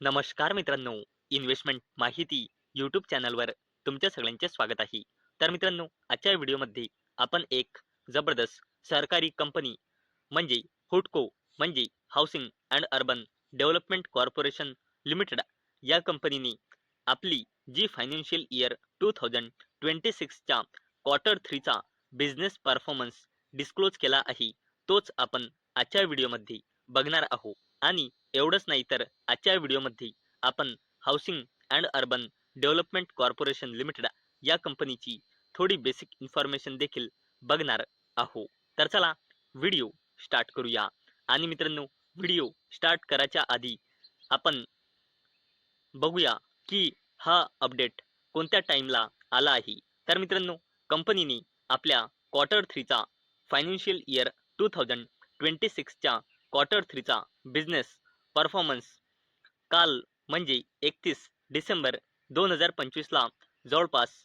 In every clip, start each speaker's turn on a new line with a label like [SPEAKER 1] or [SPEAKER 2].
[SPEAKER 1] नमस्कार मित्रांनो, इन्व्हेस्टमेंट माहिती यूट्यूब चॅनलवर तुमच्या सगळ्यांचे स्वागत आहे. तर मित्रांनो, आजच्या व्हिडिओमध्ये आपण एक जबरदस्त सरकारी कंपनी म्हणजे हुडको म्हणजे housing and urban development corporation limited या कंपनीने आपली जी फायनान्शियल इयर 2026च्या क्वार्टर 3चा बिझनेस परफॉर्मन्स डिस्क्लोज केला आहे. तोच आपण आजच्या व्हिडिओमध्ये बघणार आहोत. आणि एवढंच नाही तर आजच्या व्हिडिओमध्ये आपण housing and urban development corporation limited या कंपनीची थोडी बेसिक इन्फॉर्मेशन देखील बघणार आहोत. तर चला व्हिडिओ स्टार्ट करूया. आणि मित्रांनो, व्हिडिओ स्टार्ट करायच्या आधी आपण बघूया की हा अपडेट कोणत्या टाइमला आला आहे. तर मित्रांनो, कंपनीने आपल्या क्वार्टर 3चा फायनान्शियल इयर 2026च्या क्वार्टर 3चा बिझनेस परफॉर्मन्स काल म्हणजे 31 डिसेंबर 2025ला जवळपास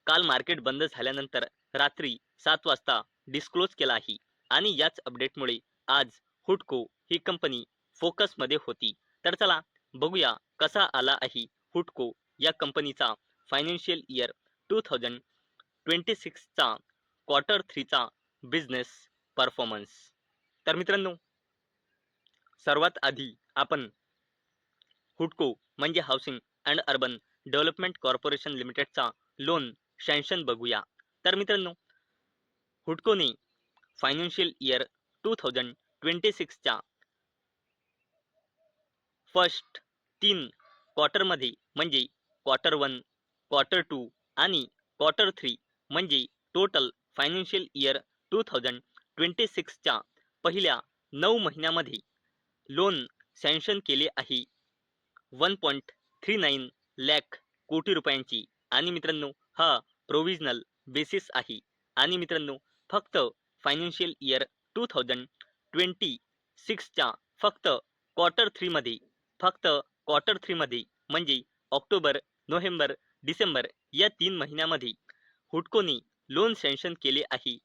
[SPEAKER 1] काल मार्केट बंद झाल्यानंतर रात्री 7 वाजता डिस्क्लोज केला आहे. आणि याच अपडेटमुळे आज हुडको ही कंपनी फोकसमध्ये होती. तर चला बघूया कसा आला आहे हुडको या कंपनीचा फायनान्शियल इयर 2026चा क्वार्टर 3चा बिझनेस परफॉर्मन्स. तर मित्रांनो, सर्वात आधी आपण हुडको म्हणजे housing and urban development corporation लिमिटेडचा लोन सँक्शन बघूया. तर मित्रांनो, हुडकोने फायनान्शियल इयर 2026च्या फर्स्ट 3 क्वार्टरमध्ये म्हणजे क्वार्टर 1, क्वार्टर 2 आणि क्वार्टर 3 म्हणजे टोटल फायनान्शियल इयर 2026च्या पहिल्या 9 महिन्यामध्ये लोन सँक्शन केले आहे 1.39 लाख कोटी रुपयांची. आणि मित्रांनो, हा प्रोव्हिजनल बेसिस आहे. आणि मित्रांनो, फक्त फायनान्शियल इयर 2026च्या फक्त क्वार्टर 3 मध्ये म्हणजे ऑक्टोबर, नोव्हेंबर, डिसेंबर या 3 महिन्यामध्ये हुडकोने लोन सँक्शन केले आहे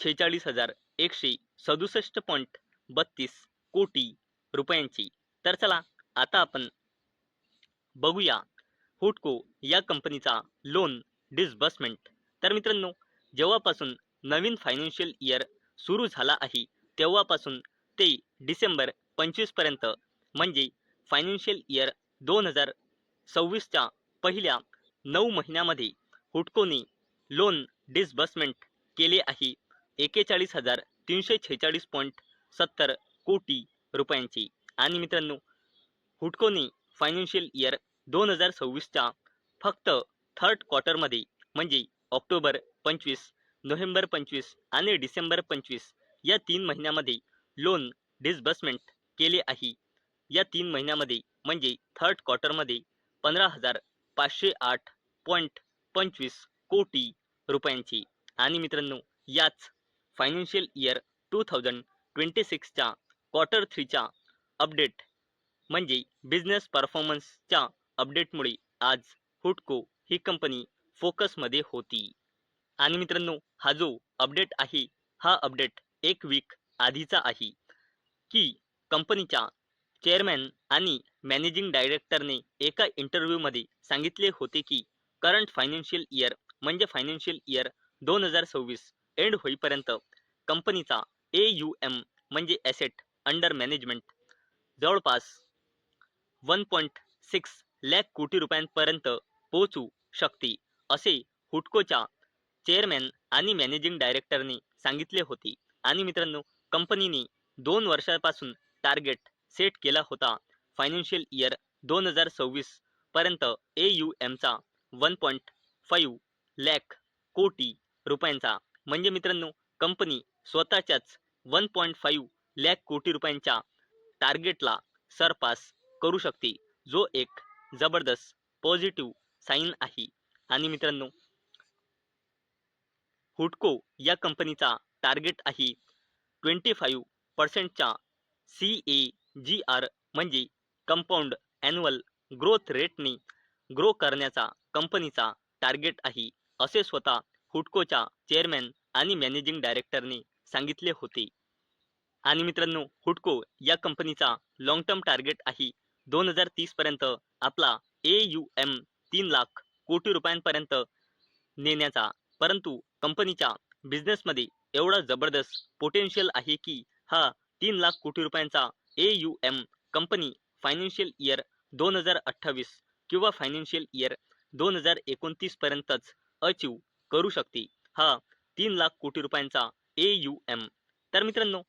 [SPEAKER 1] 46,167.32 कोटी रुपयांची. तर चला आता आपण बघूया हुडको या कंपनीचा लोन डिसबर्समेंट. तर मित्रांनो, जेव्हापासून नवीन फायनान्शियल इयर सुरू झाला आहे तेव्हापासून ते डिसेंबर 25 पर्यंत म्हणजे फायनान्शियल इयर 2026च्या पहिल्या 9 महिन्यामध्ये हुडकोने लोन डिसबर्समेंट केले आहे 41,346.70 कोटी रुपयांची. आणि मित्रांनो, हुडकोने फायनान्शियल इयर 2026च्या फक्त थर्ड क्वार्टरमध्ये म्हणजे ऑक्टोबर 25, नोव्हेंबर 25 आणि डिसेंबर 25 या 3 महिन्यामध्ये लोन डिसबर्समेंट केले आहे. या 3 महिन्यामध्ये म्हणजे थर्ड क्वार्टरमध्ये 15,508.25 कोटी रुपयांची. आणि मित्रांनो, याच फायनान्शियल इयर 2026च्या क्वार्टर 3च्या अपडेट म्हणजे बिझनेस परफॉर्मन्सच्या अपडेटमुळे आज हुडको ही कंपनी फोकसमध्ये होती. आणि मित्रांनो, हा जो अपडेट आहे हा अपडेट एक वीक आधीचा आहे की कंपनीच्या चेअरमॅन आणि मॅनेजिंग डायरेक्टरने एका इंटरव्ह्यूमध्ये सांगितले होते की करंट फायनान्शियल इयर म्हणजे फायनान्शियल इयर 2026 एंड होईपर्यंत कंपनीचा AUM म्हणजे ॲसेट अंडर मॅनेजमेंट जवळपास 1.6 लाख कोटी रुपयांपर्यंत पोहोचू शकते, असे हुडकोच्या चेअरमॅन आणि मॅनेजिंग डायरेक्टरने सांगितले होते. आणि मित्रांनो, कंपनीने 2 वर्षांपासून टार्गेट सेट केला होता फायनान्शियल इयर 2026 पर्यंत AUMचा 1.5 लाख कोटी रुपयांचा. म्हणजे मित्रांनो, कंपनी स्वतःच्याच 1.5 लाख कोटी रुपयांच्या टार्गेटला सरपास करू शकते, जो एक जबरदस्त पॉझिटिव्ह साईन आहे. आणि मित्रांनो, हुडको या कंपनीचा टार्गेट आहे 25%च्या CAGR म्हणजे कंपाऊंड ॲन्युअल ग्रोथ रेटने ग्रो करण्याचा कंपनीचा टार्गेट आहे, असे स्वतः हुडकोच्या चेअरमॅन आणि मॅनेजिंग डायरेक्टरने सांगितले होते. आणि मित्रांनो, हुडको या कंपनीचा लॉंग टर्म टार्गेट आहे 2030 पर्यंत आपला AUM 3 लाख कोटी रुपयांपर्यंत नेण्याचा, परंतु कंपनीच्या बिझनेसमध्ये एवढा जबरदस्त पोटेन्शियल आहे की हा 3 लाख कोटी रुपयांचा AUM कंपनी फायनान्शियल इयर 2028 किंवा फायनान्शियल इयर 2029 पर्यंतच अचीव करू शकते. हा 3 लाख कोटी रुपयांचा AUM. तर मित्रांनो,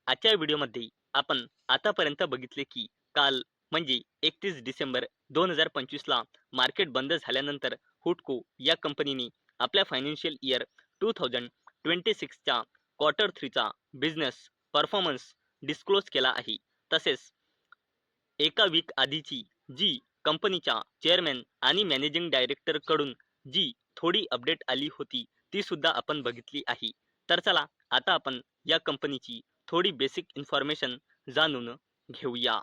[SPEAKER 1] आजच्या व्हिडिओमध्ये आपण आतापर्यंत बघितले की काल म्हणजे 31 डिसेंबर 2025 ला मार्केट बंद झाल्यानंतर हुडको या कंपनीने आपल्या फायनान्शियल इयर 2026 च्या क्वार्टर 3 चा बिझनेस परफॉर्मन्स डिस्क्लोज केला आहे. तसेच एका वीक आधीची जी कंपनीच्या चेअरमॅन आणि मॅनेजिंग डायरेक्टर कडून जी थोडी अपडेट आली होती ती सुद्धा आपण बघितली आहे. तर चला आता आपण या कंपनीची थोडी बेसिक इन्फॉर्मेशन जाणून घेऊया.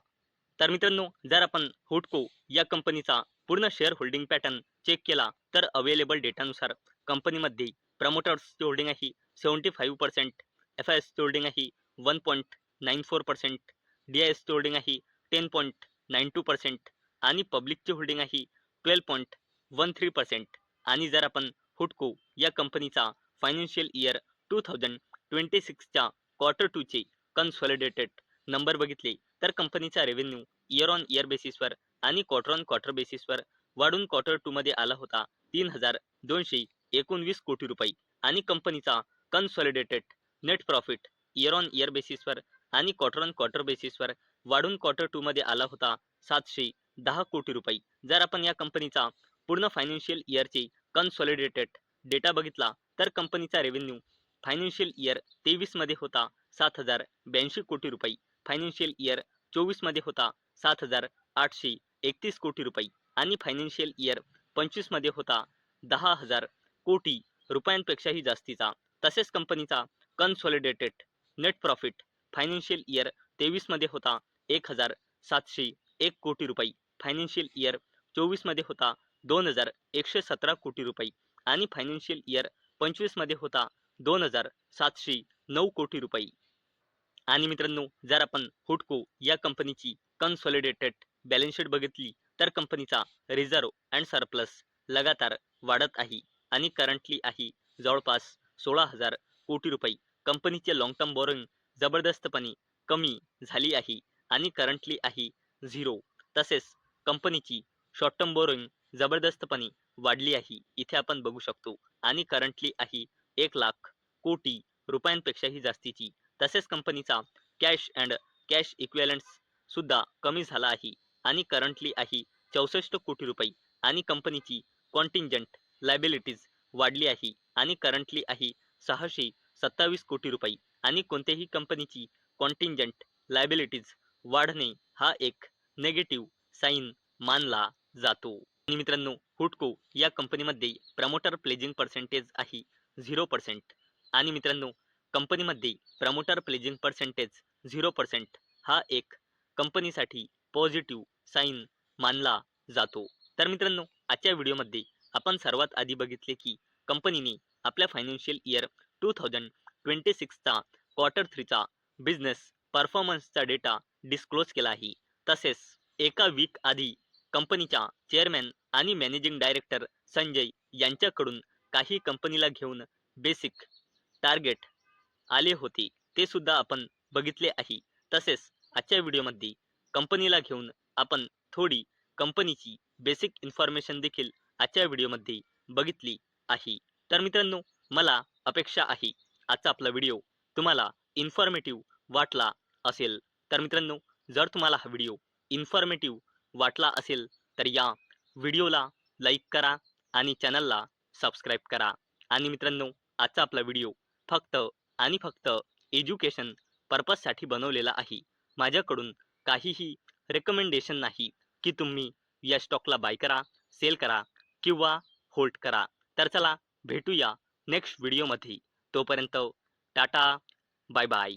[SPEAKER 1] तर मित्रांनो, जर आपण हुडको या कंपनीचा पूर्ण शेअर होल्डिंग पॅटर्न चेक केला तर अवेलेबल डेटानुसार कंपनीमध्ये प्रमोटर्सची होल्डिंग आहे 75%, FISची होल्डिंग आहे 1.94%, DISची होल्डिंग आहे 10.92% आणि पब्लिकची होल्डिंग आहे 12.13%. आणि जर आपण हुडको या कंपनीचा फायनान्शियल इयर 2026 च्या क्वार्टर 2 चे कन्सॉलिडेटेड नंबर बघितले तर कंपनीचा रेव्हेन्यू इयर ऑन इयर बेसिसवर आणि क्वार्टर ऑन क्वार्टर बेसिसवर वाढून क्वार्टर 2 मध्ये आला होता 3,219 कोटी रुपये आणि कंपनीचा consolidated net profit year on year बेसिसवर आणि क्वार्टर ऑन क्वार्टर बेसिसवर वाढून क्वार्टर 2 मध्ये आला होता 710 कोटी रुपये. जर आपण या कंपनीचा पूर्ण फायनान्शियल इयरचे कन्सॉलिडेटेड डेटा बघितला तर कंपनीचा रेव्हेन्यू फायनान्शियल इयर 23 मध्ये होता 7,082 कोटी रुपये, फायनान्शियल इयर 24 मध्ये होता 7,831 कोटी रुपये आणि फायनान्शियल इयर 25 मध्ये होता 10,000 कोटी रुपयांपेक्षाही जास्तीचा. तसेच कंपनीचा consolidated net profit financial year 23 मध्ये होता 1,701 कोटी रुपये, फायनान्शियल इयर 24 मध्ये होता 2,117 कोटी रुपये आणि फायनान्शियल इयर 25 मध्ये होता 2,709 कोटी रुपये. आणि मित्रांनो, जर आपण हुडको या कंपनीची कन्सॉलिडेटेड बॅलन्स शीट बघितली तर कंपनीचा रिझर्व अँड सरप्लस लगातार वाढत आहे आणि करंटली आहे जवळपास 16,000 कोटी रुपये. कंपनीचे लॉंग टर्म बोरोइंग जबरदस्तपणे कमी झाली आहे आणि करंटली आहे 0. तसेच कंपनीची शॉर्ट टर्म बोरोइंग जबरदस्तपणे वाढली आहे, इथे आपण बघू शकतो, आणि करंटली आहे 1 लाख कोटी रुपयांपेक्षाही जास्तीची. तसेच कंपनीचा कॅश अँड कॅश इक्विव्हॅलंट्स सुद्धा कमी झाला आहे आणि करंटली आहे 64 कोटी रुपये आणि कंपनीची कॉन्टिंजंट लायबिलिटीज वाढली आहे आणि करंटली आहे 627 कोटी रुपये आणि कोणत्याही कंपनीची कॉन्टिंजंट लायबिलिटीज वाढणे हा एक नेगेटिव्ह साईन मानला जातो. आणि मित्रांनो, हुडको या कंपनीमध्ये प्रमोटर प्लेजिंग पर्सेंटेज आहे 0%. आणि मित्रांनो, कंपनीमध्ये प्रमोटर प्लेजिंग पर्सेंटेज 0% हा एक कंपनीसाठी पॉझिटिव्ह साईन मानला जातो. तर मित्रांनो, आजच्या व्हिडिओमध्ये आपण सर्वात आधी बघितले की कंपनीने आपल्या फायनान्शियल इयर 2026 चा क्वार्टर 3 चा बिझनेस परफॉर्मन्सचा डेटा डिस्क्लोज केला आहे. तसेच एका वीक आधी कंपनीच्या चेअरमॅन आणि मॅनेजिंग डायरेक्टर संजय यांच्याकडून काही कंपनीला घेऊन बेसिक टार्गेट आले होते ते सुद्धा आपण बघितले आहे. तसेच आजच्या व्हिडिओमध्ये कंपनीला घेऊन आपण थोडी कंपनीची बेसिक इन्फॉर्मेशन देखील आजच्या व्हिडिओमध्ये बघितली आहे. तर मित्रांनो, मला अपेक्षा आहे आजचा आपला व्हिडिओ तुम्हाला इन्फॉर्मेटिव्ह वाटला असेल. तर मित्रांनो, जर तुम्हाला हा व्हिडिओ इन्फॉर्मेटिव्ह वाटला असेल तर या व्हिडिओला लाईक करा आणि चॅनलला सबस्क्राईब करा. आणि मित्रांनो, आजचा आपला व्हिडिओ फक्त आणि फक्त एज्युकेशन पर्पजसाठी बनवलेला आहे. माझ्याकडून काहीही रेकमेंडेशन नाही की तुम्ही या स्टॉकला बाय करा, सेल करा किंवा होल्ड करा. तर चला भेटूया नेक्स्ट व्हिडिओमध्ये. तोपर्यंत टाटा, बाय बाय.